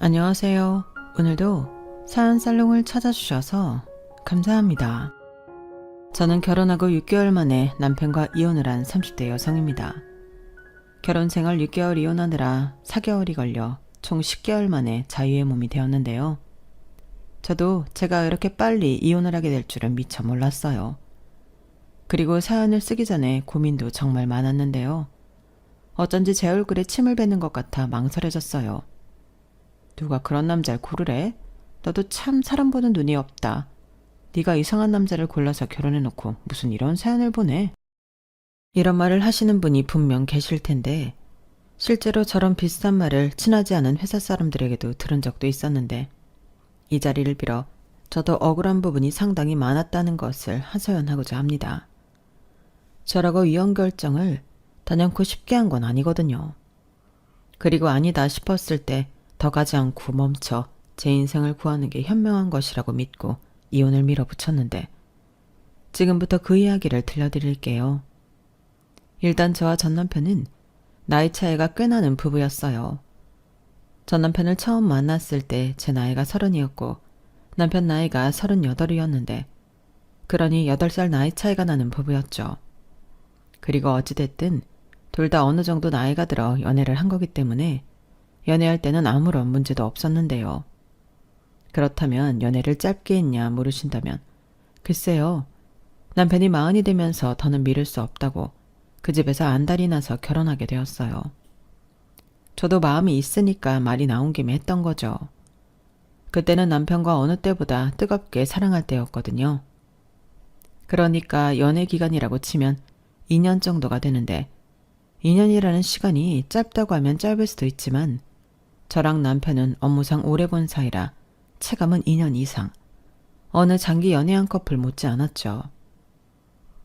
안녕하세요. 오늘도 사연 살롱을 찾아주셔서 감사합니다. 저는 결혼하고 6개월 만에 남편과 이혼을 한 30대 여성입니다. 결혼 생활 6개월 이혼하느라 4개월이 걸려 총 10개월 만에 자유의 몸이 되었는데요. 저도 제가 이렇게 빨리 이혼을 하게 될 줄은 미처 몰랐어요. 그리고 사연을 쓰기 전에 고민도 정말 많았는데요. 어쩐지 제 얼굴에 침을 뱉는 것 같아 망설여졌어요. 누가 그런 남자를 고르래? 너도 참 사람 보는 눈이 없다. 네가 이상한 남자를 골라서 결혼해놓고 무슨 이런 사연을 보내? 이런 말을 하시는 분이 분명 계실 텐데 실제로 저런 비슷한 말을 친하지 않은 회사 사람들에게도 들은 적도 있었는데 이 자리를 빌어 저도 억울한 부분이 상당히 많았다는 것을 하소연하고자 합니다. 저라고 이혼 결정을 단연코 쉽게 한 건 아니거든요. 그리고 아니다 싶었을 때 더 가지 않고 멈춰 제 인생을 구하는 게 현명한 것이라고 믿고 이혼을 밀어붙였는데 지금부터 그 이야기를 들려드릴게요. 일단 저와 전 남편은 나이 차이가 꽤 나는 부부였어요. 전 남편을 처음 만났을 때 제 나이가 30이었고 남편 나이가 38이었는데 그러니 8살 나이 차이가 나는 부부였죠. 그리고 어찌됐든 둘 다 어느 정도 나이가 들어 연애를 한 거기 때문에 연애할 때는 아무런 문제도 없었는데요. 그렇다면 연애를 짧게 했냐 물으신다면 글쎄요. 남편이 40이 되면서 더는 미룰 수 없다고 그 집에서 안달이 나서 결혼하게 되었어요. 저도 마음이 있으니까 말이 나온 김에 했던 거죠. 그때는 남편과 어느 때보다 뜨겁게 사랑할 때였거든요. 그러니까 연애 기간이라고 치면 2년 정도가 되는데 2년이라는 시간이 짧다고 하면 짧을 수도 있지만 저랑 남편은 업무상 오래 본 사이라 체감은 2년 이상, 어느 장기 연애한 커플 못지 않았죠.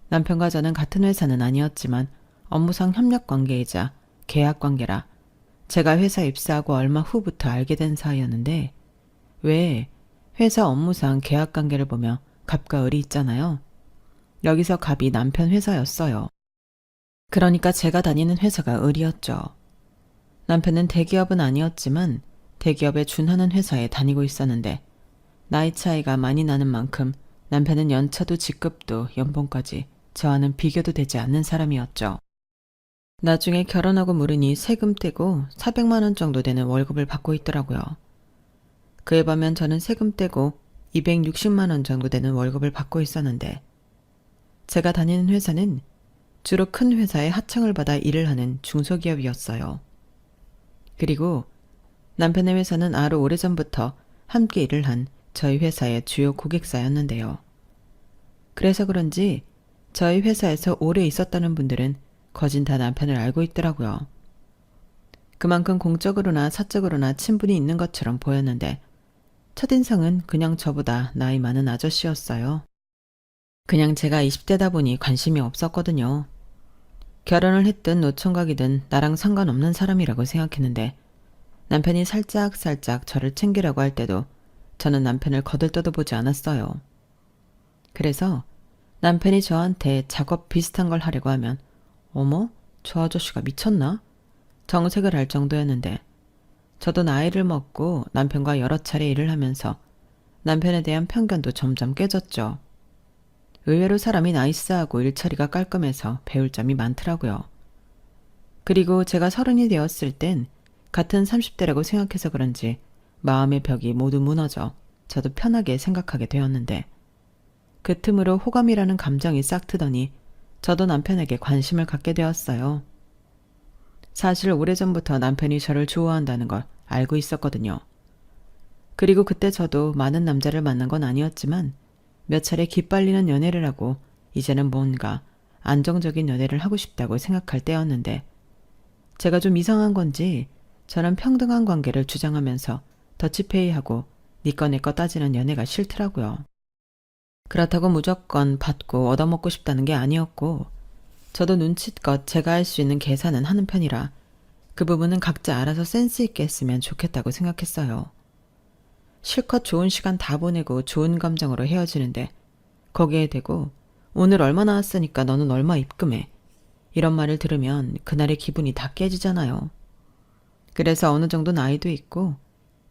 남편과 저는 같은 회사는 아니었지만 업무상 협력 관계이자 계약 관계라 제가 회사 입사하고 얼마 후부터 알게 된 사이였는데 왜 회사 업무상 계약 관계를 보며 갑과 을이 있잖아요. 여기서 갑이 남편 회사였어요. 그러니까 제가 다니는 회사가 을이었죠. 남편은 대기업은 아니었지만 대기업에 준하는 회사에 다니고 있었는데 나이 차이가 많이 나는 만큼 남편은 연차도 직급도 연봉까지 저와는 비교도 되지 않는 사람이었죠. 나중에 결혼하고 물으니 세금 떼고 400만 원 정도 되는 월급을 받고 있더라고요. 그에 반면 저는 세금 떼고 260만 원 정도 되는 월급을 받고 있었는데 제가 다니는 회사는 주로 큰 회사에 하청을 받아 일을 하는 중소기업이었어요. 그리고 남편의 회사는 아주 오래전부터 함께 일을 한 저희 회사의 주요 고객사였는데요. 그래서 그런지 저희 회사에서 오래 있었다는 분들은 거진 다 남편을 알고 있더라고요. 그만큼 공적으로나 사적으로나 친분이 있는 것처럼 보였는데 첫인상은 그냥 저보다 나이 많은 아저씨였어요. 그냥 제가 20대다 보니 관심이 없었거든요. 결혼을 했든 노총각이든 나랑 상관없는 사람이라고 생각했는데 남편이 살짝 저를 챙기려고 할 때도 저는 남편을 거들떠도 보지 않았어요. 그래서 남편이 저한테 작업 비슷한 걸 하려고 하면 어머? 저 아저씨가 미쳤나? 정색을 할 정도였는데 저도 나이를 먹고 남편과 여러 차례 일을 하면서 남편에 대한 편견도 점점 깨졌죠. 의외로 사람이 나이스하고 일처리가 깔끔해서 배울 점이 많더라고요. 그리고 제가 30이 되었을 땐 같은 30대라고 생각해서 그런지 마음의 벽이 모두 무너져 저도 편하게 생각하게 되었는데 그 틈으로 호감이라는 감정이 싹 트더니 저도 남편에게 관심을 갖게 되었어요. 사실 오래전부터 남편이 저를 좋아한다는 걸 알고 있었거든요. 그리고 그때 저도 많은 남자를 만난 건 아니었지만 몇 차례 기빨리는 연애를 하고 이제는 뭔가 안정적인 연애를 하고 싶다고 생각할 때였는데 제가 좀 이상한 건지 저는 평등한 관계를 주장하면서 더치페이하고 니꺼 내꺼 따지는 연애가 싫더라고요. 그렇다고 무조건 받고 얻어먹고 싶다는 게 아니었고 저도 눈치껏 제가 할 수 있는 계산은 하는 편이라 그 부분은 각자 알아서 센스 있게 했으면 좋겠다고 생각했어요. 실컷 좋은 시간 다 보내고 좋은 감정으로 헤어지는데 거기에 대고 오늘 얼마 나왔으니까 너는 얼마 입금해. 이런 말을 들으면 그날의 기분이 다 깨지잖아요. 그래서 어느 정도 나이도 있고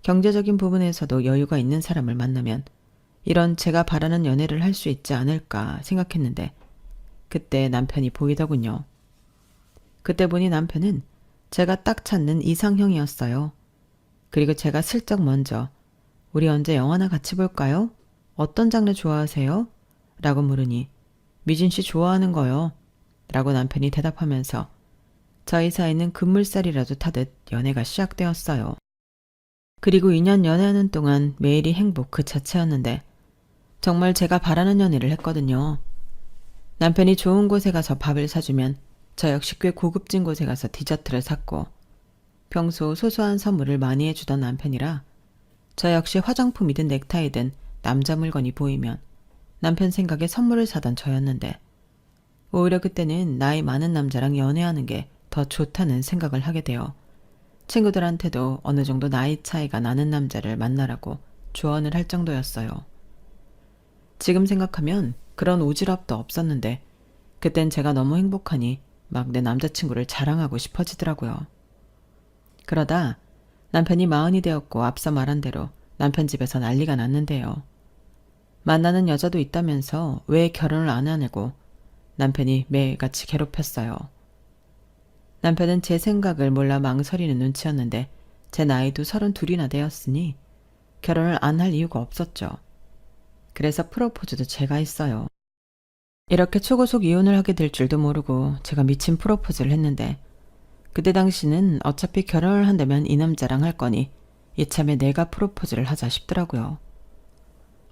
경제적인 부분에서도 여유가 있는 사람을 만나면 이런 제가 바라는 연애를 할 수 있지 않을까 생각했는데 그때 남편이 보이더군요. 그때 보니 남편은 제가 딱 찾는 이상형이었어요. 그리고 제가 슬쩍 먼저 우리 언제 영화나 같이 볼까요? 어떤 장르 좋아하세요? 라고 물으니 미진 씨 좋아하는 거요. 라고 남편이 대답하면서 저희 사이는 급물살이라도 타듯 연애가 시작되었어요. 그리고 2년 연애하는 동안 매일이 행복 그 자체였는데 정말 제가 바라는 연애를 했거든요. 남편이 좋은 곳에 가서 밥을 사주면 저 역시 꽤 고급진 곳에 가서 디저트를 샀고 평소 소소한 선물을 많이 해주던 남편이라 저 역시 화장품이든 넥타이든 남자 물건이 보이면 남편 생각에 선물을 사던 저였는데 오히려 그때는 나이 많은 남자랑 연애하는 게 더 좋다는 생각을 하게 되어 친구들한테도 어느 정도 나이 차이가 나는 남자를 만나라고 조언을 할 정도였어요. 지금 생각하면 그런 오지랖도 없었는데 그땐 제가 너무 행복하니 막 내 남자친구를 자랑하고 싶어지더라고요. 그러다 남편이 40이 되었고 앞서 말한 대로 남편 집에서 난리가 났는데요. 만나는 여자도 있다면서 왜 결혼을 안 하냐고 남편이 매일같이 괴롭혔어요. 남편은 제 생각을 몰라 망설이는 눈치였는데 제 나이도 32이나 되었으니 결혼을 안 할 이유가 없었죠. 그래서 프로포즈도 제가 했어요. 이렇게 초고속 이혼을 하게 될 줄도 모르고 제가 미친 프로포즈를 했는데 그때 당시는 어차피 결혼을 한다면 이 남자랑 할 거니 이참에 내가 프로포즈를 하자 싶더라고요.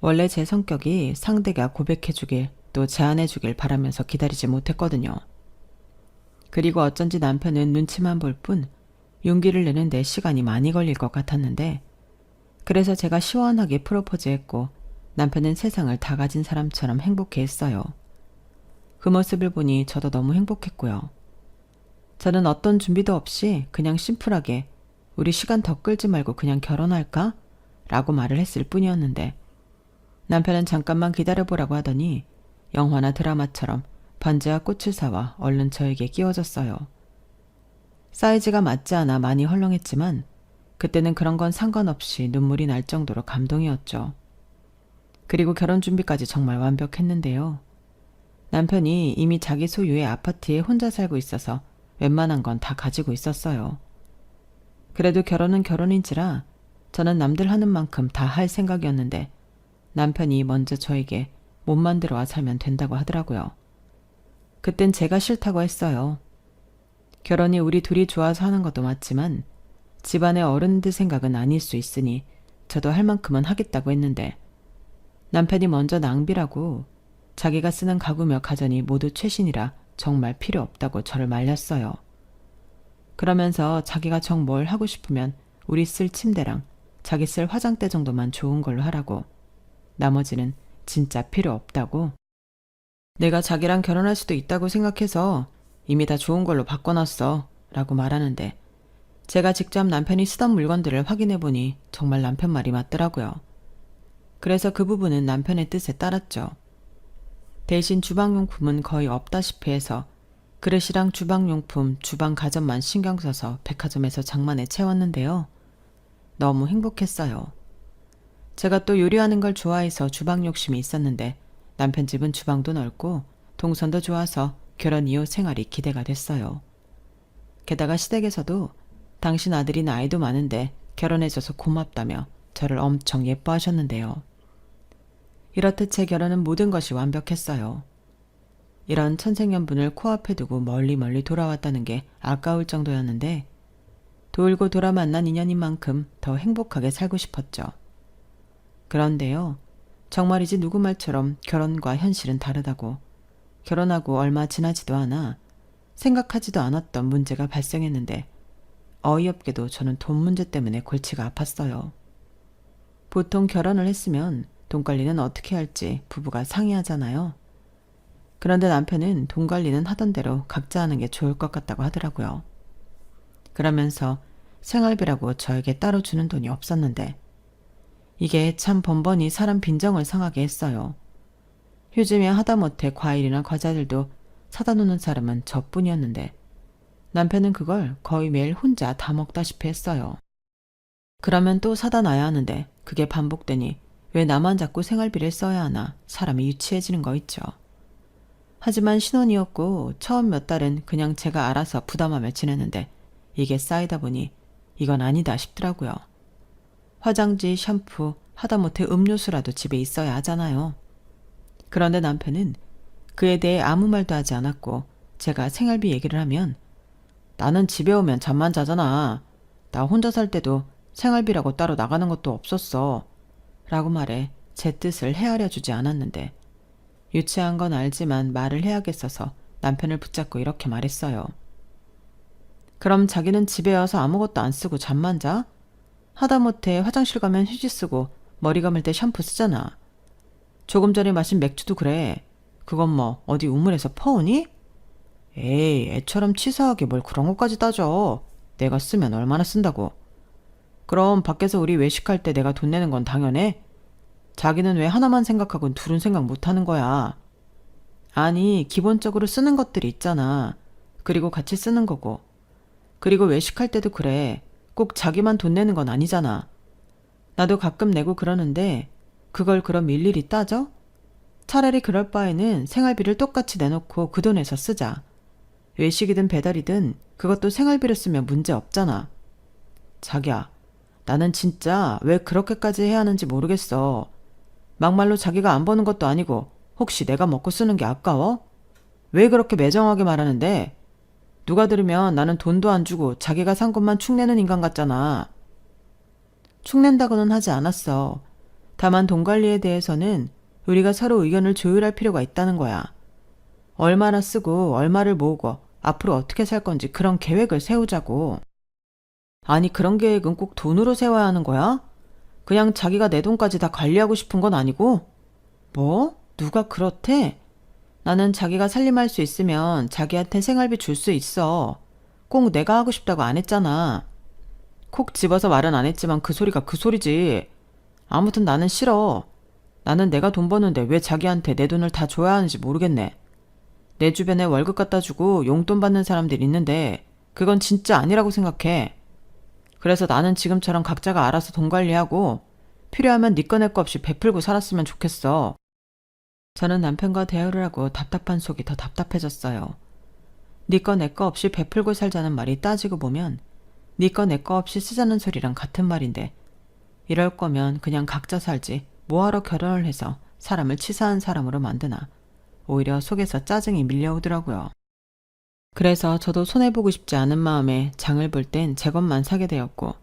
원래 제 성격이 상대가 고백해주길 또 제안해주길 바라면서 기다리지 못했거든요. 그리고 어쩐지 남편은 눈치만 볼 뿐 용기를 내는데 시간이 많이 걸릴 것 같았는데 그래서 제가 시원하게 프로포즈했고 남편은 세상을 다 가진 사람처럼 행복해했어요. 그 모습을 보니 저도 너무 행복했고요. 저는 어떤 준비도 없이 그냥 심플하게 우리 시간 더 끌지 말고 그냥 결혼할까? 라고 말을 했을 뿐이었는데 남편은 잠깐만 기다려보라고 하더니 영화나 드라마처럼 반지와 꽃을 사와 얼른 저에게 끼워줬어요. 사이즈가 맞지 않아 많이 헐렁했지만 그때는 그런 건 상관없이 눈물이 날 정도로 감동이었죠. 그리고 결혼 준비까지 정말 완벽했는데요. 남편이 이미 자기 소유의 아파트에 혼자 살고 있어서 웬만한 건 다 가지고 있었어요. 그래도 결혼은 결혼인지라 저는 남들 하는 만큼 다 할 생각이었는데 남편이 먼저 저에게 몸만 들어와 살면 된다고 하더라고요. 그땐 제가 싫다고 했어요. 결혼이 우리 둘이 좋아서 하는 것도 맞지만 집안의 어른들 생각은 아닐 수 있으니 저도 할 만큼은 하겠다고 했는데 남편이 먼저 낭비라고 자기가 쓰는 가구며 가전이 모두 최신이라 정말 필요 없다고 저를 말렸어요. 그러면서 자기가 정 뭘 하고 싶으면 우리 쓸 침대랑 자기 쓸 화장대 정도만 좋은 걸로 하라고 나머지는 진짜 필요 없다고 내가 자기랑 결혼할 수도 있다고 생각해서 이미 다 좋은 걸로 바꿔놨어 라고 말하는데 제가 직접 남편이 쓰던 물건들을 확인해보니 정말 남편 말이 맞더라고요. 그래서 그 부분은 남편의 뜻에 따랐죠. 대신 주방용품은 거의 없다시피 해서 그릇이랑 주방용품, 주방 가전만 신경 써서 백화점에서 장만해 채웠는데요. 너무 행복했어요. 제가 또 요리하는 걸 좋아해서 주방 욕심이 있었는데 남편 집은 주방도 넓고 동선도 좋아서 결혼 이후 생활이 기대가 됐어요. 게다가 시댁에서도 당신 아들이 나이도 많은데 결혼해줘서 고맙다며 저를 엄청 예뻐하셨는데요. 이렇듯 제 결혼은 모든 것이 완벽했어요. 이런 천생연분을 코앞에 두고 멀리 돌아왔다는 게 아까울 정도였는데 돌고 돌아 만난 인연인 만큼 더 행복하게 살고 싶었죠. 그런데요. 정말이지 누구 말처럼 결혼과 현실은 다르다고 결혼하고 얼마 지나지도 않아 생각하지도 않았던 문제가 발생했는데 어이없게도 저는 돈 문제 때문에 골치가 아팠어요. 보통 결혼을 했으면 돈 관리는 어떻게 할지 부부가 상의하잖아요. 그런데 남편은 돈 관리는 하던 대로 각자 하는 게 좋을 것 같다고 하더라고요. 그러면서 생활비라고 저에게 따로 주는 돈이 없었는데 이게 참 번번이 사람 빈정을 상하게 했어요. 요즘에 하다못해 과일이나 과자들도 사다 놓는 사람은 저뿐이었는데 남편은 그걸 거의 매일 혼자 다 먹다시피 했어요. 그러면 또 사다 놔야 하는데 그게 반복되니 왜 나만 자꾸 생활비를 써야 하나 사람이 유치해지는 거 있죠. 하지만 신혼이었고 처음 몇 달은 그냥 제가 알아서 부담하며 지냈는데 이게 쌓이다 보니 이건 아니다 싶더라고요. 화장지, 샴푸, 하다못해 음료수라도 집에 있어야 하잖아요. 그런데 남편은 그에 대해 아무 말도 하지 않았고 제가 생활비 얘기를 하면 나는 집에 오면 잠만 자잖아. 나 혼자 살 때도 생활비라고 따로 나가는 것도 없었어. 라고 말해 제 뜻을 헤아려 주지 않았는데 유치한 건 알지만 말을 해야겠어서 남편을 붙잡고 이렇게 말했어요. 그럼 자기는 집에 와서 아무것도 안 쓰고 잠만 자? 하다못해 화장실 가면 휴지 쓰고 머리 감을 때 샴푸 쓰잖아. 조금 전에 마신 맥주도 그래. 그건 뭐 어디 우물에서 퍼오니? 에이, 애처럼 치사하게 뭘 그런 것까지 따져. 내가 쓰면 얼마나 쓴다고. 그럼 밖에서 우리 외식할 때 내가 돈 내는 건 당연해? 자기는 왜 하나만 생각하고 둘은 생각 못하는 거야? 아니, 기본적으로 쓰는 것들이 있잖아. 그리고 같이 쓰는 거고. 그리고 외식할 때도 그래. 꼭 자기만 돈 내는 건 아니잖아. 나도 가끔 내고 그러는데 그걸 그럼 일일이 따져? 차라리 그럴 바에는 생활비를 똑같이 내놓고 그 돈에서 쓰자. 외식이든 배달이든 그것도 생활비를 쓰면 문제 없잖아. 자기야, 나는 진짜 왜 그렇게까지 해야 하는지 모르겠어. 막말로 자기가 안 버는 것도 아니고 혹시 내가 먹고 쓰는 게 아까워? 왜 그렇게 매정하게 말하는데? 누가 들으면 나는 돈도 안 주고 자기가 산 것만 축내는 인간 같잖아. 축낸다고는 하지 않았어. 다만 돈 관리에 대해서는 우리가 서로 의견을 조율할 필요가 있다는 거야. 얼마나 쓰고 얼마를 모으고 앞으로 어떻게 살 건지 그런 계획을 세우자고. 아니, 그런 계획은 꼭 돈으로 세워야 하는 거야? 그냥 자기가 내 돈까지 다 관리하고 싶은 건 아니고? 뭐? 누가 그렇대? 나는 자기가 살림할 수 있으면 자기한테 생활비 줄 수 있어. 꼭 내가 하고 싶다고 안 했잖아. 콕 집어서 말은 안 했지만 그 소리가 그 소리지. 아무튼 나는 싫어. 나는 내가 돈 버는데 왜 자기한테 내 돈을 다 줘야 하는지 모르겠네. 내 주변에 월급 갖다 주고 용돈 받는 사람들 있는데 그건 진짜 아니라고 생각해. 그래서 나는 지금처럼 각자가 알아서 돈 관리하고 필요하면 네 거 내 거 없이 베풀고 살았으면 좋겠어. 저는 남편과 대화를 하고 답답한 속이 더 답답해졌어요. 네 거 내 거 없이 베풀고 살자는 말이 따지고 보면 네 거 내 거 없이 쓰자는 소리랑 같은 말인데 이럴 거면 그냥 각자 살지 뭐하러 결혼을 해서 사람을 치사한 사람으로 만드나. 오히려 속에서 짜증이 밀려오더라고요. 그래서 저도 손해보고 싶지 않은 마음에 장을 볼 땐 제 것만 사게 되었고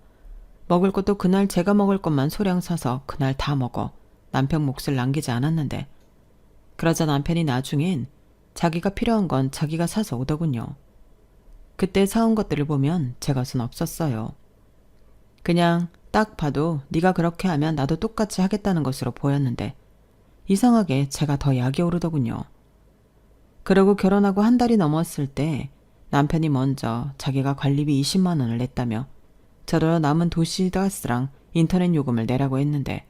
먹을 것도 그날 제가 먹을 것만 소량 사서 그날 다 먹어 남편 몫을 남기지 않았는데 그러자 남편이 나중엔 자기가 필요한 건 자기가 사서 오더군요. 그때 사온 것들을 보면 제 것은 없었어요. 그냥 딱 봐도 네가 그렇게 하면 나도 똑같이 하겠다는 것으로 보였는데 이상하게 제가 더 약이 오르더군요. 그러고 결혼하고 한 달이 넘었을 때 남편이 먼저 자기가 관리비 20만 원을 냈다며 저도 남은 도시가스랑 인터넷 요금을 내라고 했는데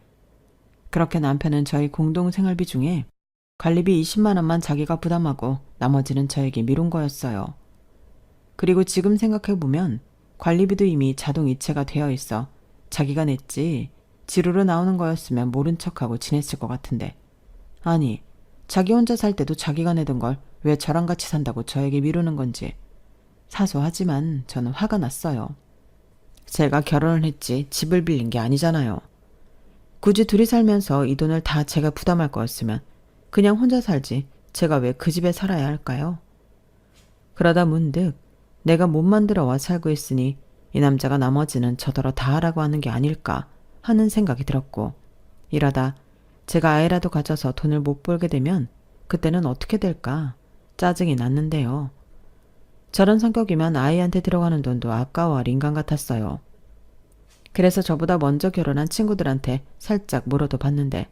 그렇게 남편은 저희 공동생활비 중에 관리비 20만 원만 자기가 부담하고 나머지는 저에게 미룬 거였어요. 그리고 지금 생각해보면 관리비도 이미 자동 이체가 되어 있어 자기가 냈지 지루로 나오는 거였으면 모른 척하고 지냈을 것 같은데 아니 자기 혼자 살 때도 자기가 내던 걸 왜 저랑 같이 산다고 저에게 미루는 건지 사소하지만 저는 화가 났어요. 제가 결혼을 했지 집을 빌린 게 아니잖아요. 굳이 둘이 살면서 이 돈을 다 제가 부담할 거였으면 그냥 혼자 살지 제가 왜 그 집에 살아야 할까요? 그러다 문득 내가 못 만들어 와 살고 있으니 이 남자가 나머지는 저더러 다 하라고 하는 게 아닐까 하는 생각이 들었고 이러다 제가 아이라도 가져서 돈을 못 벌게 되면 그때는 어떻게 될까 짜증이 났는데요. 저런 성격이면 아이한테 들어가는 돈도 아까워할 인간 같았어요. 그래서 저보다 먼저 결혼한 친구들한테 살짝 물어도 봤는데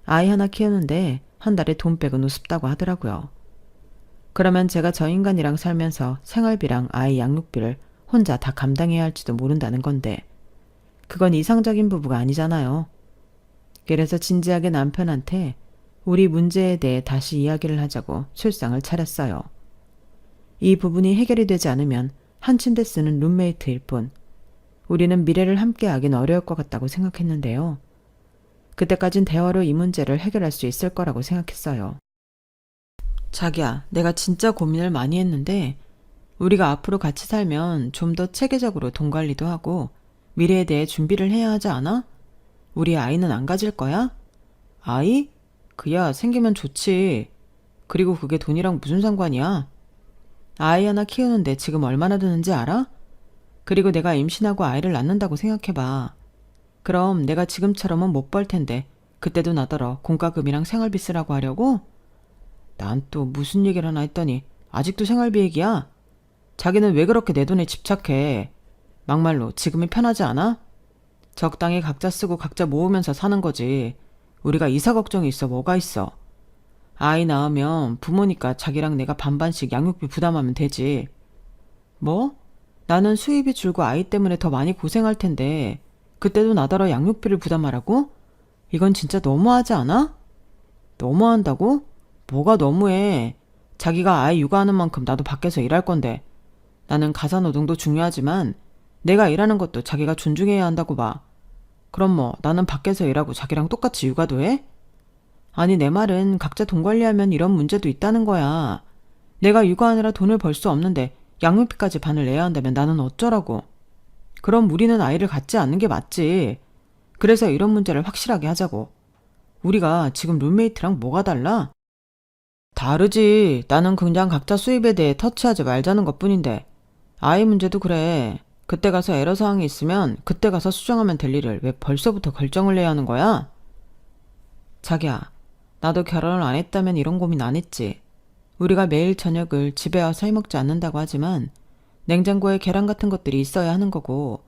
아이 하나 키우는데 한 달에 돈 빼곤 우습다고 하더라고요. 그러면 제가 저 인간이랑 살면서 생활비랑 아이 양육비를 혼자 다 감당해야 할지도 모른다는 건데 그건 이상적인 부부가 아니잖아요. 그래서 진지하게 남편한테 우리 문제에 대해 다시 이야기를 하자고 술상을 차렸어요. 이 부분이 해결이 되지 않으면 한 침대 쓰는 룸메이트일 뿐 우리는 미래를 함께하긴 어려울 것 같다고 생각했는데요. 그때까진 대화로 이 문제를 해결할 수 있을 거라고 생각했어요. 자기야, 내가 진짜 고민을 많이 했는데 우리가 앞으로 같이 살면 좀 더 체계적으로 돈 관리도 하고 미래에 대해 준비를 해야 하지 않아? 우리 아이는 안 가질 거야? 아이? 그야 생기면 좋지. 그리고 그게 돈이랑 무슨 상관이야? 아이 하나 키우는데 지금 얼마나 드는지 알아? 그리고 내가 임신하고 아이를 낳는다고 생각해봐. 그럼 내가 지금처럼은 못 벌 텐데 그때도 나더러 공과금이랑 생활비 쓰라고 하려고? 난 또 무슨 얘기를 하나 했더니 아직도 생활비 얘기야? 자기는 왜 그렇게 내 돈에 집착해? 막말로 지금이 편하지 않아? 적당히 각자 쓰고 각자 모으면서 사는 거지. 우리가 이사 걱정이 있어 뭐가 있어. 아이 낳으면 부모니까 자기랑 내가 반반씩 양육비 부담하면 되지. 뭐? 나는 수입이 줄고 아이 때문에 더 많이 고생할 텐데 그때도 나더러 양육비를 부담하라고? 이건 진짜 너무하지 않아? 너무한다고? 뭐가 너무해. 자기가 아이 육아하는 만큼 나도 밖에서 일할 건데. 나는 가사노동도 중요하지만 내가 일하는 것도 자기가 존중해야 한다고 봐. 그럼 뭐 나는 밖에서 일하고 자기랑 똑같이 육아도 해? 아니 내 말은 각자 돈 관리하면 이런 문제도 있다는 거야. 내가 육아하느라 돈을 벌 수 없는데 양육비까지 반을 내야 한다면 나는 어쩌라고. 그럼 우리는 아이를 갖지 않는 게 맞지. 그래서 이런 문제를 확실하게 하자고. 우리가 지금 룸메이트랑 뭐가 달라? 다르지. 나는 그냥 각자 수입에 대해 터치하지 말자는 것뿐인데. 아이 문제도 그래. 그때 가서 애로사항이 있으면 그때 가서 수정하면 될 일을 왜 벌써부터 결정을 해야 하는 거야? 자기야, 나도 결혼을 안 했다면 이런 고민 안 했지. 우리가 매일 저녁을 집에 와서 해먹지 않는다고 하지만 냉장고에 계란 같은 것들이 있어야 하는 거고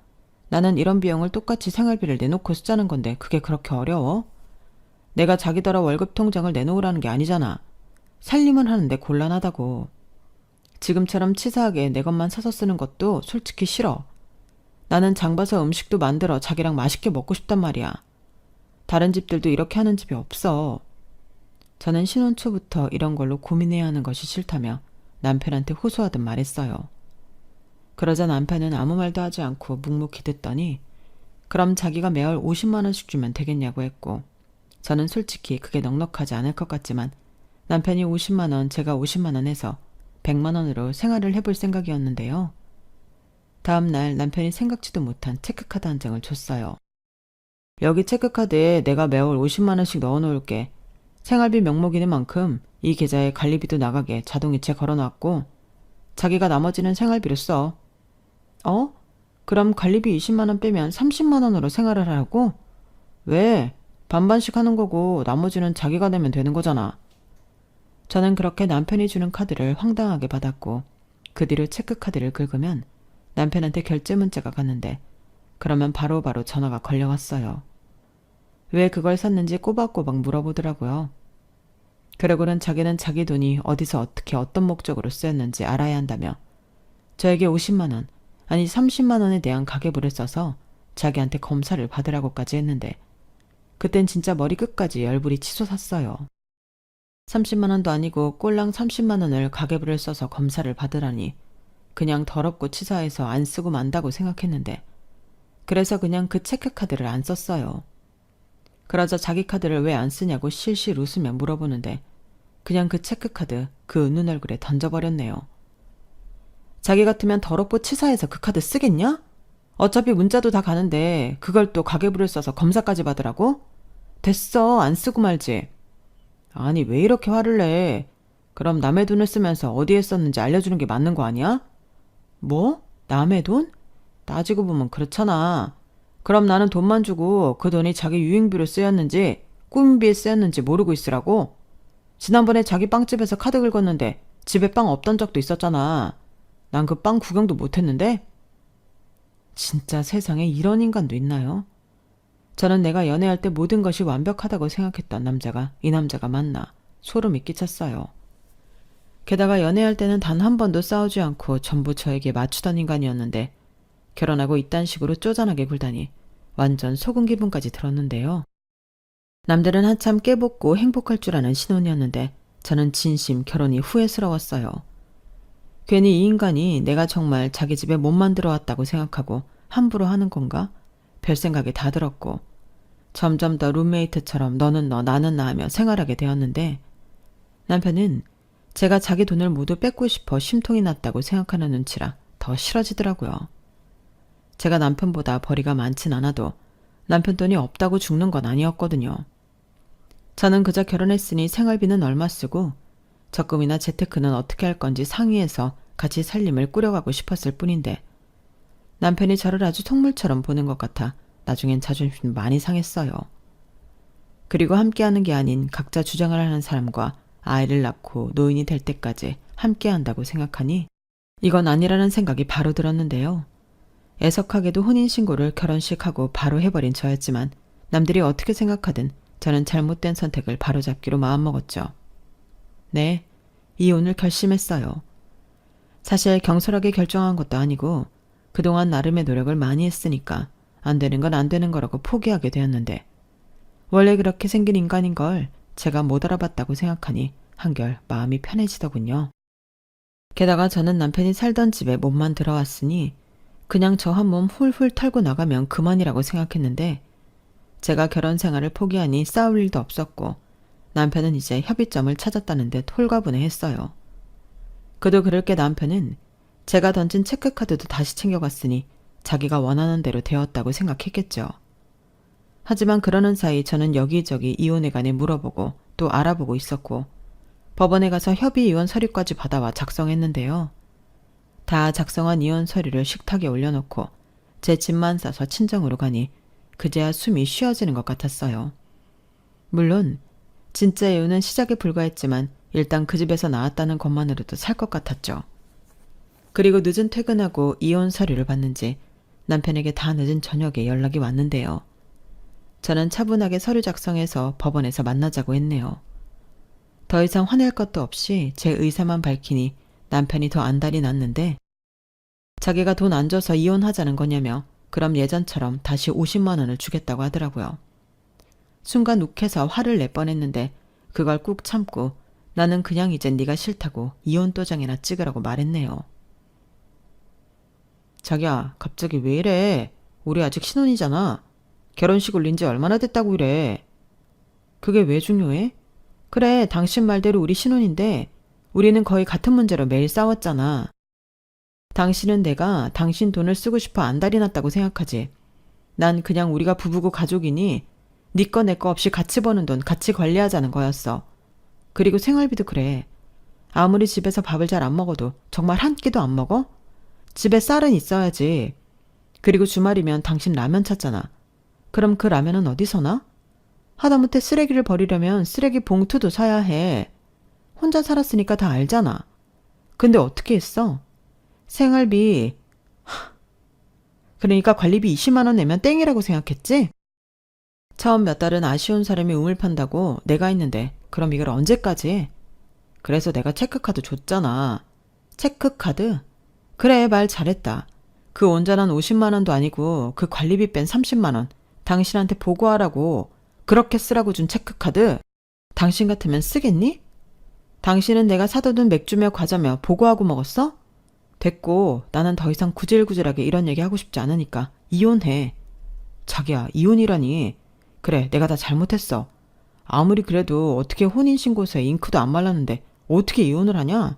나는 이런 비용을 똑같이 생활비를 내놓고 쓰자는 건데 그게 그렇게 어려워? 내가 자기더러 월급 통장을 내놓으라는 게 아니잖아. 살림을 하는데 곤란하다고. 지금처럼 치사하게 내 것만 사서 쓰는 것도 솔직히 싫어. 나는 장 봐서 음식도 만들어 자기랑 맛있게 먹고 싶단 말이야. 다른 집들도 이렇게 하는 집이 없어. 저는 신혼 초부터 이런 걸로 고민해야 하는 것이 싫다며 남편한테 호소하듯 말했어요. 그러자 남편은 아무 말도 하지 않고 묵묵히 듣더니 그럼 자기가 매월 50만 원씩 주면 되겠냐고 했고 저는 솔직히 그게 넉넉하지 않을 것 같지만 남편이 50만 원, 제가 50만 원 해서 100만 원으로 생활을 해볼 생각이었는데요. 다음 날 남편이 생각지도 못한 체크카드 한 장을 줬어요. 여기 체크카드에 내가 매월 50만 원씩 넣어놓을게. 생활비 명목이는 만큼 이 계좌에 관리비도 나가게 자동이체 걸어놨고 자기가 나머지는 생활비로 써. 어? 그럼 관리비 20만 원 빼면 30만 원으로 생활을 하라고? 왜? 반반씩 하는 거고 나머지는 자기가 내면 되는 거잖아. 저는 그렇게 남편이 주는 카드를 황당하게 받았고 그 뒤로 체크카드를 긁으면 남편한테 결제 문자가 갔는데 그러면 바로바로 전화가 걸려왔어요. 왜 그걸 샀는지 꼬박꼬박 물어보더라고요. 그러고는 자기는 자기 돈이 어디서 어떻게 어떤 목적으로 쓰였는지 알아야 한다며 저에게 50만 원, 아니 30만 원에 대한 가계부를 써서 자기한테 검사를 받으라고까지 했는데 그땐 진짜 머리 끝까지 열불이 치솟았어요. 30만 원도 아니고 꼴랑 30만 원을 가계부를 써서 검사를 받으라니 그냥 더럽고 치사해서 안 쓰고 만다고 생각했는데 그래서 그냥 그 체크카드를 안 썼어요. 그러자 자기 카드를 왜 안 쓰냐고 실실 웃으며 물어보는데 그냥 그 체크카드 그 웃는 얼굴에 던져버렸네요. 자기 같으면 더럽고 치사해서 그 카드 쓰겠냐? 어차피 문자도 다 가는데 그걸 또 가계부를 써서 검사까지 받으라고? 됐어, 안 쓰고 말지. 아니 왜 이렇게 화를 내? 그럼 남의 돈을 쓰면서 어디에 썼는지 알려주는 게 맞는 거 아니야? 뭐? 남의 돈? 따지고 보면 그렇잖아. 그럼 나는 돈만 주고 그 돈이 자기 유흥비로 쓰였는지 꾸민비에 쓰였는지 모르고 있으라고? 지난번에 자기 빵집에서 카드 긁었는데 집에 빵 없던 적도 있었잖아. 난 그 빵 구경도 못했는데? 진짜 세상에 이런 인간도 있나요? 저는 내가 연애할 때 모든 것이 완벽하다고 생각했던 남자가 이 남자가 맞나 소름이 끼쳤어요. 게다가 연애할 때는 단 한 번도 싸우지 않고 전부 저에게 맞추던 인간이었는데 결혼하고 이딴 식으로 쪼잔하게 굴다니 완전 속은 기분까지 들었는데요. 남들은 한참 깨복고 행복할 줄 아는 신혼이었는데 저는 진심 결혼이 후회스러웠어요. 괜히 이 인간이 내가 정말 자기 집에 못 만들어 왔다고 생각하고 함부로 하는 건가? 별 생각이 다 들었고 점점 더 룸메이트처럼 너는 너 나는 나 하며 생활하게 되었는데 남편은 제가 자기 돈을 모두 뺏고 싶어 심통이 났다고 생각하는 눈치라 더 싫어지더라고요. 제가 남편보다 벌이가 많진 않아도 남편 돈이 없다고 죽는 건 아니었거든요. 저는 그저 결혼했으니 생활비는 얼마 쓰고 적금이나 재테크는 어떻게 할 건지 상의해서 같이 살림을 꾸려가고 싶었을 뿐인데 남편이 저를 아주 속물처럼 보는 것 같아 나중엔 자존심 많이 상했어요. 그리고 함께하는 게 아닌 각자 주장을 하는 사람과 아이를 낳고 노인이 될 때까지 함께한다고 생각하니 이건 아니라는 생각이 바로 들었는데요. 애석하게도 혼인신고를 결혼식하고 바로 해버린 저였지만 남들이 어떻게 생각하든 저는 잘못된 선택을 바로잡기로 마음먹었죠. 네, 이혼을 결심했어요. 사실 경솔하게 결정한 것도 아니고 그동안 나름의 노력을 많이 했으니까 안 되는 건 안 되는 거라고 포기하게 되었는데 원래 그렇게 생긴 인간인 걸 제가 못 알아봤다고 생각하니 한결 마음이 편해지더군요. 게다가 저는 남편이 살던 집에 몸만 들어왔으니 그냥 저 한 몸 훌훌 털고 나가면 그만이라고 생각했는데 제가 결혼 생활을 포기하니 싸울 일도 없었고 남편은 이제 협의점을 찾았다는 듯 홀가분해했어요. 그도 그럴 게 남편은 제가 던진 체크카드도 다시 챙겨갔으니 자기가 원하는 대로 되었다고 생각했겠죠. 하지만 그러는 사이 저는 여기저기 이혼에 관해 물어보고 또 알아보고 있었고 법원에 가서 협의 이혼 서류까지 받아와 작성했는데요. 다 작성한 이혼 서류를 식탁에 올려놓고 제 짐만 싸서 친정으로 가니 그제야 숨이 쉬어지는 것 같았어요. 물론 진짜 이혼은 시작에 불과했지만 일단 그 집에서 나왔다는 것만으로도 살 것 같았죠. 그리고 늦은 퇴근하고 이혼 서류를 받는지 남편에게 다 늦은 저녁에 연락이 왔는데요. 저는 차분하게 서류 작성해서 법원에서 만나자고 했네요. 더 이상 화낼 것도 없이 제 의사만 밝히니 남편이 더 안달이 났는데 자기가 돈 안 줘서 이혼하자는 거냐며 그럼 예전처럼 다시 50만 원을 주겠다고 하더라고요. 순간 욱해서 화를 낼 뻔했는데 그걸 꾹 참고 나는 그냥 이젠 네가 싫다고 이혼 도장이나 찍으라고 말했네요. 자기야, 갑자기 왜 이래? 우리 아직 신혼이잖아. 결혼식 올린 지 얼마나 됐다고 이래. 그게 왜 중요해? 그래, 당신 말대로 우리 신혼인데 우리는 거의 같은 문제로 매일 싸웠잖아. 당신은 내가 당신 돈을 쓰고 싶어 안달이 났다고 생각하지. 난 그냥 우리가 부부고 가족이니 네 거 내 거 없이 같이 버는 돈 같이 관리하자는 거였어. 그리고 생활비도 그래. 아무리 집에서 밥을 잘 안 먹어도 정말 한 끼도 안 먹어? 집에 쌀은 있어야지. 그리고 주말이면 당신 라면 찾잖아. 그럼 그 라면은 어디서 나? 하다못해 쓰레기를 버리려면 쓰레기 봉투도 사야 해. 혼자 살았으니까 다 알잖아. 근데 어떻게 했어? 생활비, 그러니까 관리비 20만 원 내면 땡이라고 생각했지? 처음 몇 달은 아쉬운 사람이 우물 판다고 내가 있는데 그럼 이걸 언제까지 해? 그래서 내가 체크카드 줬잖아. 체크카드? 그래, 말 잘했다. 그 온전한 50만 원도 아니고 그 관리비 뺀 30만 원 당신한테 보고하라고 그렇게 쓰라고 준 체크카드 당신 같으면 쓰겠니? 당신은 내가 사둬둔 맥주며 과자며 보고하고 먹었어? 됐고 나는 더 이상 구질구질하게 이런 얘기 하고 싶지 않으니까 이혼해. 자기야, 이혼이라니. 그래, 내가 다 잘못했어. 아무리 그래도 어떻게 혼인신고서에 잉크도 안 말랐는데 어떻게 이혼을 하냐?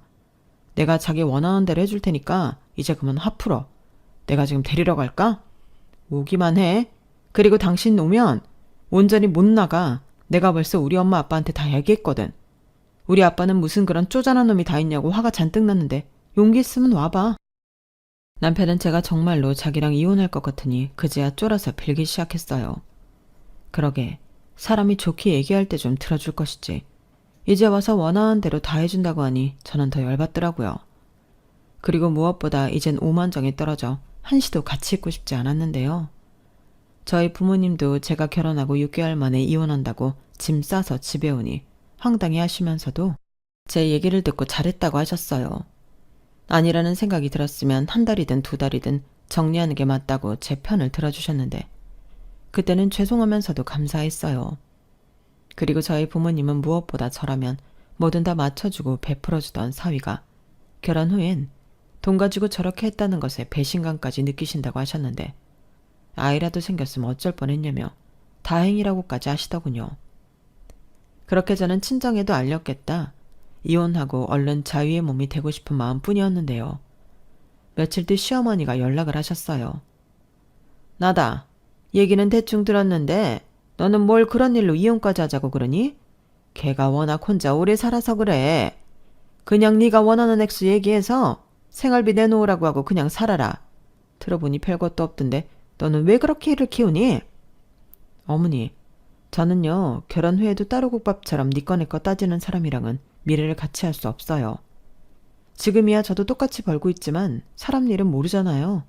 내가 자기 원하는 대로 해줄 테니까 이제 그만 화 풀어. 내가 지금 데리러 갈까? 오기만 해. 그리고 당신 오면 온전히 못 나가. 내가 벌써 우리 엄마 아빠한테 다 얘기했거든. 우리 아빠는 무슨 그런 쪼잔한 놈이 다 있냐고 화가 잔뜩 났는데 용기 있으면 와봐. 남편은 제가 정말로 자기랑 이혼할 것 같으니 그제야 쫄아서 빌기 시작했어요. 그러게 사람이 좋게 얘기할 때 좀 들어줄 것이지. 이제 와서 원하는 대로 다 해준다고 하니 저는 더 열받더라고요. 그리고 무엇보다 이젠 오만정이 떨어져 한시도 같이 있고 싶지 않았는데요. 저희 부모님도 제가 결혼하고 6개월 만에 이혼한다고 짐 싸서 집에 오니 황당해 하시면서도 제 얘기를 듣고 잘했다고 하셨어요. 아니라는 생각이 들었으면 한 달이든 두 달이든 정리하는 게 맞다고 제 편을 들어주셨는데 그때는 죄송하면서도 감사했어요. 그리고 저희 부모님은 무엇보다 저라면 뭐든 다 맞춰주고 베풀어주던 사위가 결혼 후엔 돈 가지고 저렇게 했다는 것에 배신감까지 느끼신다고 하셨는데 아이라도 생겼으면 어쩔 뻔했냐며 다행이라고까지 하시더군요. 그렇게 저는 친정에도 알렸겠다. 이혼하고 얼른 자유의 몸이 되고 싶은 마음뿐이었는데요. 며칠 뒤 시어머니가 연락을 하셨어요. 나다. 얘기는 대충 들었는데 너는 뭘 그런 일로 이혼까지 하자고 그러니? 걔가 워낙 혼자 오래 살아서 그래. 그냥 네가 원하는 액수 얘기해서 생활비 내놓으라고 하고 그냥 살아라. 들어보니 별것도 없던데 너는 왜 그렇게 애를 키우니? 어머니, 저는요 결혼 후에도 따로 국밥처럼 네 거 내 거 따지는 사람이랑은 미래를 같이 할 수 없어요. 지금이야 저도 똑같이 벌고 있지만 사람 일은 모르잖아요.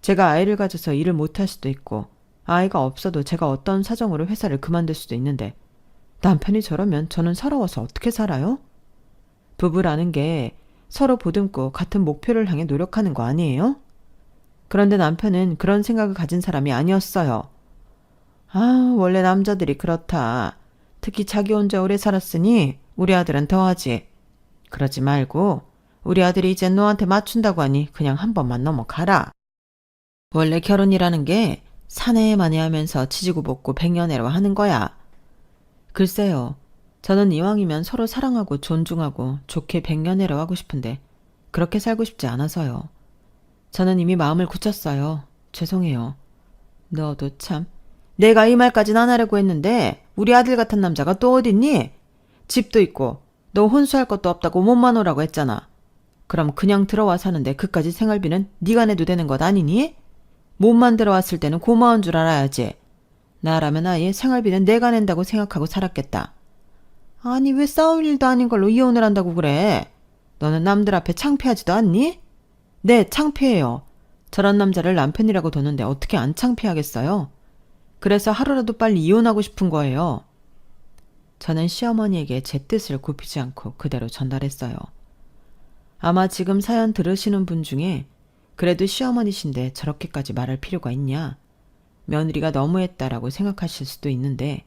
제가 아이를 가져서 일을 못할 수도 있고 아이가 없어도 제가 어떤 사정으로 회사를 그만둘 수도 있는데 남편이 저러면 저는 서러워서 어떻게 살아요? 부부라는 게 서로 보듬고 같은 목표를 향해 노력하는 거 아니에요? 그런데 남편은 그런 생각을 가진 사람이 아니었어요. 아, 원래 남자들이 그렇다. 특히 자기 혼자 오래 살았으니 우리 아들은 더하지. 그러지 말고 우리 아들이 이제 너한테 맞춘다고 하니 그냥 한 번만 넘어가라. 원래 결혼이라는 게 사내만이 하면서 치지고 볶고 백년해로 하는 거야. 글쎄요. 저는 이왕이면 서로 사랑하고 존중하고 좋게 백년해로 하고 싶은데 그렇게 살고 싶지 않아서요. 저는 이미 마음을 굳혔어요. 죄송해요. 너도 참. 내가 이 말까진 안 하려고 했는데 우리 아들 같은 남자가 또 어딨니? 집도 있고 너 혼수할 것도 없다고 몸만 오라고 했잖아. 그럼 그냥 들어와 사는데 그까지 생활비는 네가 내도 되는 것 아니니? 몸만 들어왔을 때는 고마운 줄 알아야지. 나라면 아예 생활비는 내가 낸다고 생각하고 살았겠다. 아니 왜 싸울 일도 아닌 걸로 이혼을 한다고 그래? 너는 남들 앞에 창피하지도 않니? 네, 창피해요. 저런 남자를 남편이라고 뒀는데 어떻게 안 창피하겠어요? 그래서 하루라도 빨리 이혼하고 싶은 거예요. 저는 시어머니에게 제 뜻을 굽히지 않고 그대로 전달했어요. 아마 지금 사연 들으시는 분 중에 그래도 시어머니신데 저렇게까지 말할 필요가 있냐? 며느리가 너무했다라고 생각하실 수도 있는데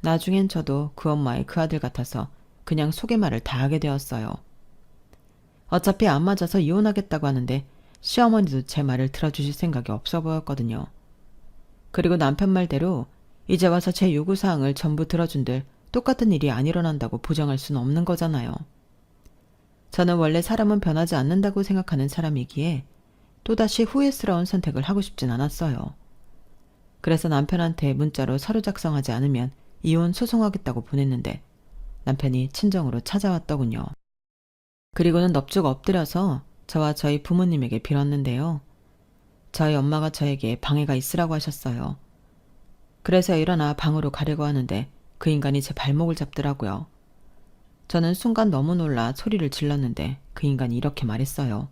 나중엔 저도 그 엄마의 그 아들 같아서 그냥 속의말을 다 하게 되었어요. 어차피 안 맞아서 이혼하겠다고 하는데 시어머니도 제 말을 들어주실 생각이 없어 보였거든요. 그리고 남편 말대로 이제 와서 제 요구사항을 전부 들어준들 똑같은 일이 안 일어난다고 보장할 수는 없는 거잖아요. 저는 원래 사람은 변하지 않는다고 생각하는 사람이기에 또다시 후회스러운 선택을 하고 싶진 않았어요. 그래서 남편한테 문자로 서류 작성하지 않으면 이혼 소송하겠다고 보냈는데 남편이 친정으로 찾아왔더군요. 그리고는 넙죽 엎드려서 저와 저희 부모님에게 빌었는데요. 저희 엄마가 저에게 방해가 있으라고 하셨어요. 그래서 일어나 방으로 가려고 하는데 그 인간이 제 발목을 잡더라고요. 저는 순간 너무 놀라 소리를 질렀는데 그 인간이 이렇게 말했어요.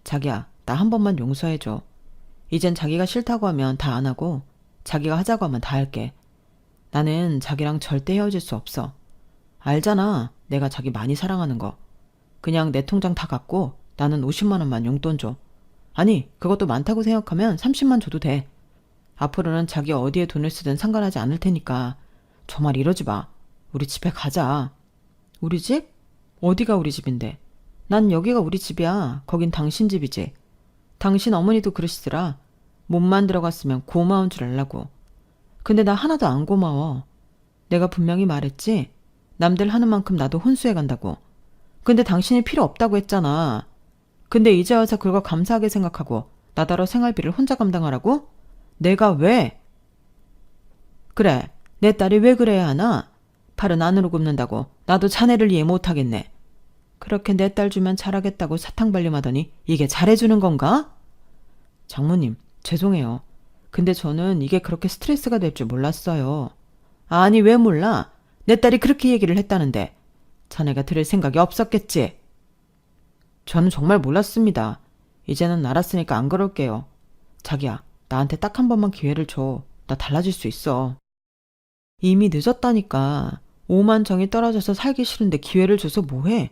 자기야, 나 한 번만 용서해줘. 이젠 자기가 싫다고 하면 다 안 하고 자기가 하자고 하면 다 할게. 나는 자기랑 절대 헤어질 수 없어. 알잖아, 내가 자기 많이 사랑하는 거. 그냥 내 통장 다 갖고 나는 50만 원만 용돈 줘. 아니, 그것도 많다고 생각하면 30만 줘도 돼. 앞으로는 자기 어디에 돈을 쓰든 상관하지 않을 테니까 정말 이러지 마. 우리 집에 가자. 우리 집? 어디가 우리 집인데? 난 여기가 우리 집이야. 거긴 당신 집이지. 당신 어머니도 그러시더라. 몸만 들어갔으면 고마운 줄 알라고. 근데 나 하나도 안 고마워. 내가 분명히 말했지. 남들 하는 만큼 나도 혼수해 간다고. 근데 당신이 필요 없다고 했잖아. 근데 이제 와서 그걸 감사하게 생각하고 나더러 생활비를 혼자 감당하라고? 내가 왜? 그래, 내 딸이 왜 그래야 하나? 팔은 안으로 굽는다고 나도 자네를 이해 못하겠네. 그렇게 내 딸 주면 잘하겠다고 사탕 발림하더니 이게 잘해주는 건가? 장모님, 죄송해요. 근데 저는 이게 그렇게 스트레스가 될 줄 몰랐어요. 아니, 왜 몰라? 내 딸이 그렇게 얘기를 했다는데. 자네가 들을 생각이 없었겠지? 저는 정말 몰랐습니다. 이제는 알았으니까 안 그럴게요. 자기야, 나한테 딱 한 번만 기회를 줘. 나 달라질 수 있어. 이미 늦었다니까. 오만 정이 떨어져서 살기 싫은데 기회를 줘서 뭐해?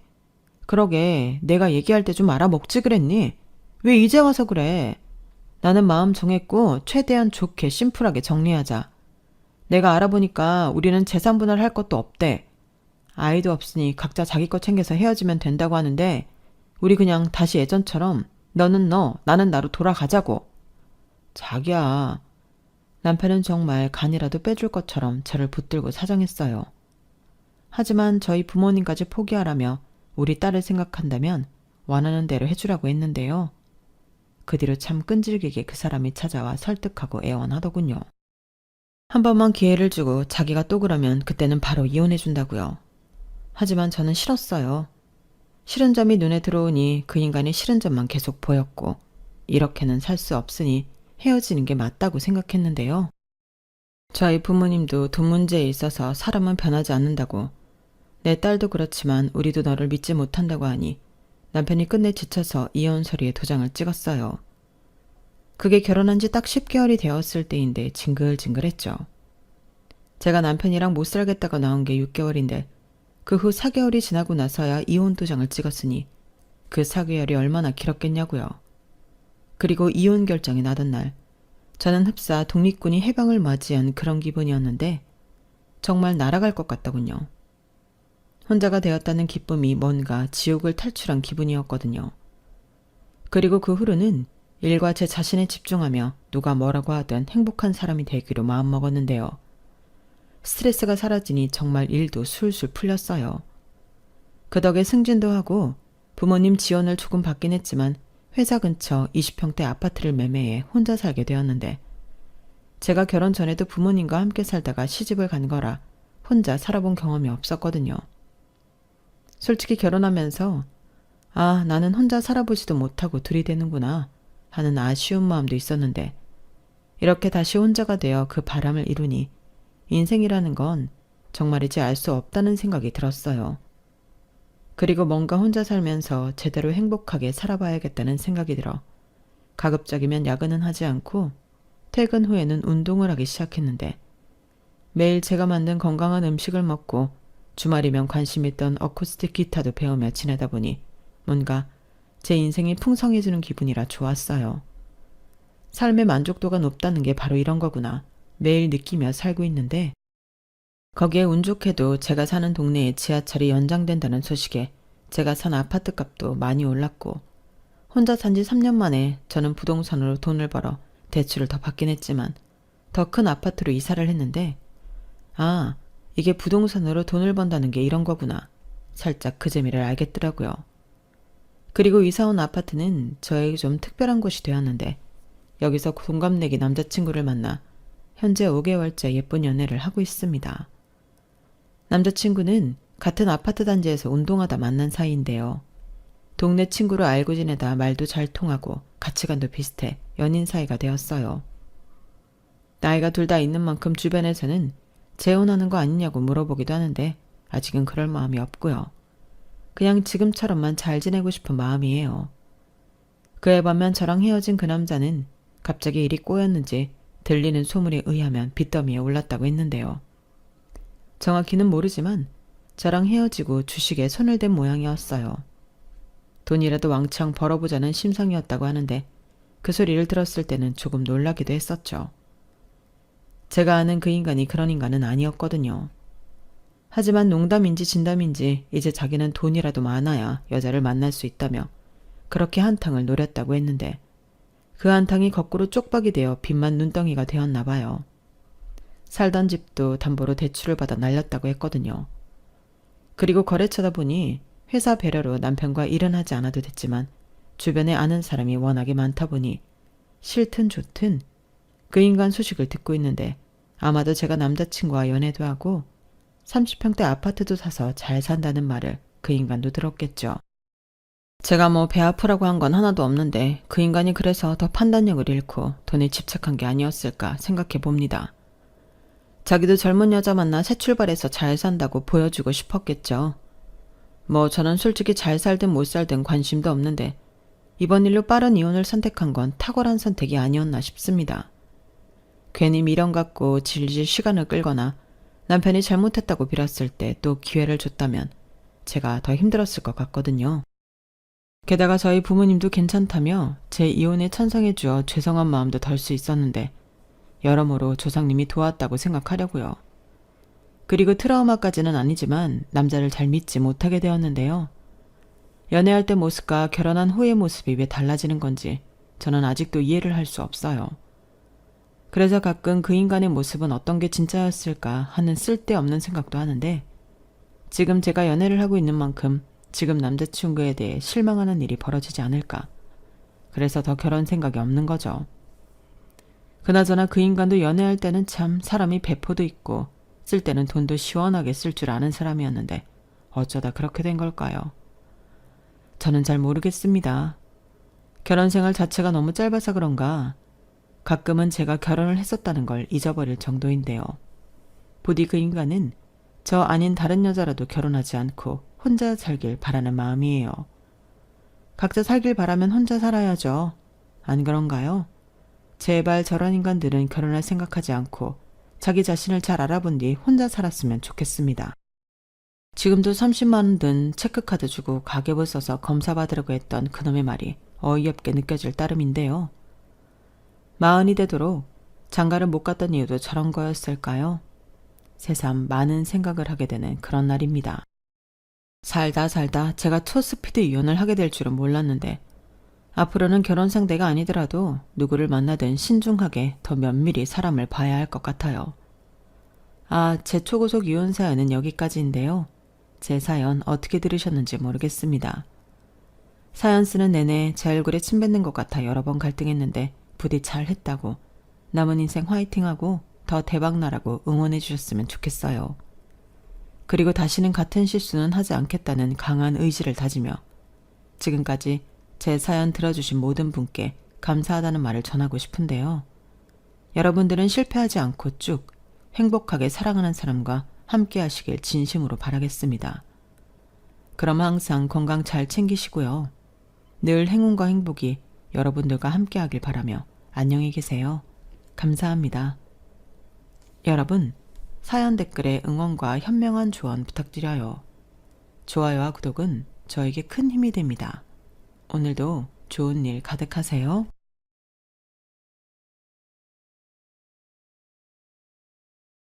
그러게 내가 얘기할 때 좀 알아먹지 그랬니? 왜 이제 와서 그래? 나는 마음 정했고 최대한 좋게 심플하게 정리하자. 내가 알아보니까 우리는 재산 분할할 것도 없대. 아이도 없으니 각자 자기 거 챙겨서 헤어지면 된다고 하는데 우리 그냥 다시 예전처럼 너는 너, 나는 나로 돌아가자고. 자기야. 남편은 정말 간이라도 빼줄 것처럼 저를 붙들고 사정했어요. 하지만 저희 부모님까지 포기하라며 우리 딸을 생각한다면 원하는 대로 해주라고 했는데요. 그 뒤로 참 끈질기게 그 사람이 찾아와 설득하고 애원하더군요. 한 번만 기회를 주고 자기가 또 그러면 그때는 바로 이혼해준다고요. 하지만 저는 싫었어요. 싫은 점이 눈에 들어오니 그 인간이 싫은 점만 계속 보였고 이렇게는 살 수 없으니 헤어지는 게 맞다고 생각했는데요. 저희 부모님도 돈 문제에 있어서 사람은 변하지 않는다고, 내 딸도 그렇지만 우리도 너를 믿지 못한다고 하니 남편이 끝내 지쳐서 이혼 서류에 도장을 찍었어요. 그게 결혼한 지 딱 10개월이 되었을 때인데 징글징글했죠. 제가 남편이랑 못 살겠다고 나온 게 6개월인데 그 후 4개월이 지나고 나서야 이혼 도장을 찍었으니 그 4개월이 얼마나 길었겠냐고요. 그리고 이혼 결정이 나던 날 저는 흡사 독립군이 해방을 맞이한 그런 기분이었는데 정말 날아갈 것 같더군요. 혼자가 되었다는 기쁨이 뭔가 지옥을 탈출한 기분이었거든요. 그리고 그 후로는 일과 제 자신에 집중하며 누가 뭐라고 하든 행복한 사람이 되기로 마음먹었는데요. 스트레스가 사라지니 정말 일도 술술 풀렸어요. 그 덕에 승진도 하고 부모님 지원을 조금 받긴 했지만 회사 근처 20평대 아파트를 매매해 혼자 살게 되었는데, 제가 결혼 전에도 부모님과 함께 살다가 시집을 간 거라 혼자 살아본 경험이 없었거든요. 솔직히 결혼하면서 아, 나는 혼자 살아보지도 못하고 들이대는구나 하는 아쉬운 마음도 있었는데, 이렇게 다시 혼자가 되어 그 바람을 이루니 인생이라는 건 정말이지 알 수 없다는 생각이 들었어요. 그리고 뭔가 혼자 살면서 제대로 행복하게 살아봐야겠다는 생각이 들어 가급적이면 야근은 하지 않고 퇴근 후에는 운동을 하기 시작했는데, 매일 제가 만든 건강한 음식을 먹고 주말이면 관심 있던 어쿠스틱 기타도 배우며 지내다 보니 뭔가 제 인생이 풍성해지는 기분이라 좋았어요. 삶의 만족도가 높다는 게 바로 이런 거구나 매일 느끼며 살고 있는데, 거기에 운 좋게도 제가 사는 동네에 지하철이 연장된다는 소식에 제가 산 아파트 값도 많이 올랐고, 혼자 산 지 3년 만에 저는 부동산으로 돈을 벌어 대출을 더 받긴 했지만 더 큰 아파트로 이사를 했는데, 아, 이게 부동산으로 돈을 번다는 게 이런 거구나 살짝 그 재미를 알겠더라고요. 그리고 이사 온 아파트는 저에게 좀 특별한 곳이 되었는데, 여기서 동갑내기 남자친구를 만나 현재 5개월째 예쁜 연애를 하고 있습니다. 남자친구는 같은 아파트 단지에서 운동하다 만난 사이인데요. 동네 친구로 알고 지내다 말도 잘 통하고 가치관도 비슷해 연인 사이가 되었어요. 나이가 둘 다 있는 만큼 주변에서는 재혼하는 거 아니냐고 물어보기도 하는데 아직은 그럴 마음이 없고요. 그냥 지금처럼만 잘 지내고 싶은 마음이에요. 그에 반면 저랑 헤어진 그 남자는 갑자기 일이 꼬였는지 들리는 소문에 의하면 빚더미에 올랐다고 했는데요. 정확히는 모르지만 저랑 헤어지고 주식에 손을 댄 모양이었어요. 돈이라도 왕창 벌어보자는 심상이었다고 하는데 그 소리를 들었을 때는 조금 놀라기도 했었죠. 제가 아는 그 인간이 그런 인간은 아니었거든요. 하지만 농담인지 진담인지 이제 자기는 돈이라도 많아야 여자를 만날 수 있다며 그렇게 한탕을 노렸다고 했는데, 그 한탕이 거꾸로 쪽박이 되어 빚만 눈덩이가 되었나 봐요. 살던 집도 담보로 대출을 받아 날렸다고 했거든요. 그리고 거래처다 보니 회사 배려로 남편과 일은 하지 않아도 됐지만 주변에 아는 사람이 워낙에 많다 보니 싫든 좋든 그 인간 소식을 듣고 있는데, 아마도 제가 남자친구와 연애도 하고 30평대 아파트도 사서 잘 산다는 말을 그 인간도 들었겠죠. 제가 뭐 배 아프라고 한 건 하나도 없는데 그 인간이 그래서 더 판단력을 잃고 돈에 집착한 게 아니었을까 생각해 봅니다. 자기도 젊은 여자 만나 새 출발해서 잘 산다고 보여주고 싶었겠죠. 뭐 저는 솔직히 잘 살든 못 살든 관심도 없는데 이번 일로 빠른 이혼을 선택한 건 탁월한 선택이 아니었나 싶습니다. 괜히 미련 갖고 질질 시간을 끌거나 남편이 잘못했다고 빌었을 때 또 기회를 줬다면 제가 더 힘들었을 것 같거든요. 게다가 저희 부모님도 괜찮다며 제 이혼에 찬성해 주어 죄송한 마음도 덜 수 있었는데 여러모로 조상님이 도왔다고 생각하려고요. 그리고 트라우마까지는 아니지만 남자를 잘 믿지 못하게 되었는데요. 연애할 때 모습과 결혼한 후의 모습이 왜 달라지는 건지 저는 아직도 이해를 할 수 없어요. 그래서 가끔 그 인간의 모습은 어떤 게 진짜였을까 하는 쓸데없는 생각도 하는데 지금 제가 연애를 하고 있는 만큼 지금 남자친구에 대해 실망하는 일이 벌어지지 않을까. 그래서 더 결혼 생각이 없는 거죠. 그나저나 그 인간도 연애할 때는 참 사람이 배포도 있고 쓸 때는 돈도 시원하게 쓸 줄 아는 사람이었는데 어쩌다 그렇게 된 걸까요? 저는 잘 모르겠습니다. 결혼 생활 자체가 너무 짧아서 그런가 가끔은 제가 결혼을 했었다는 걸 잊어버릴 정도인데요. 부디 그 인간은 저 아닌 다른 여자라도 결혼하지 않고 혼자 살길 바라는 마음이에요. 각자 살길 바라면 혼자 살아야죠. 안 그런가요? 제발 저런 인간들은 결혼할 생각하지 않고 자기 자신을 잘 알아본 뒤 혼자 살았으면 좋겠습니다. 지금도 30만 원 든 체크카드 주고 가계부 써서 검사 받으려고 했던 그놈의 말이 어이없게 느껴질 따름인데요. 마흔이 되도록 장가를 못 갔던 이유도 저런 거였을까요? 새삼 많은 생각을 하게 되는 그런 날입니다. 살다 제가 초스피드 이혼을 하게 될 줄은 몰랐는데 앞으로는 결혼 상대가 아니더라도 누구를 만나든 신중하게 더 면밀히 사람을 봐야 할 것 같아요. 제 초고속 이혼 사연은 여기까지인데요. 제 사연 어떻게 들으셨는지 모르겠습니다. 사연 쓰는 내내 제 얼굴에 침 뱉는 것 같아 여러 번 갈등했는데 부디 잘 했다고 남은 인생 화이팅하고 더 대박나라고 응원해 주셨으면 좋겠어요. 그리고 다시는 같은 실수는 하지 않겠다는 강한 의지를 다지며 지금까지 제 사연 들어주신 모든 분께 감사하다는 말을 전하고 싶은데요. 여러분들은 실패하지 않고 쭉 행복하게 사랑하는 사람과 함께 하시길 진심으로 바라겠습니다. 그럼 항상 건강 잘 챙기시고요. 늘 행운과 행복이 여러분들과 함께 하길 바라며 안녕히 계세요. 감사합니다. 여러분, 사연 댓글에 응원과 현명한 조언 부탁드려요. 좋아요와 구독은 저에게 큰 힘이 됩니다. 오늘도 좋은 일 가득하세요.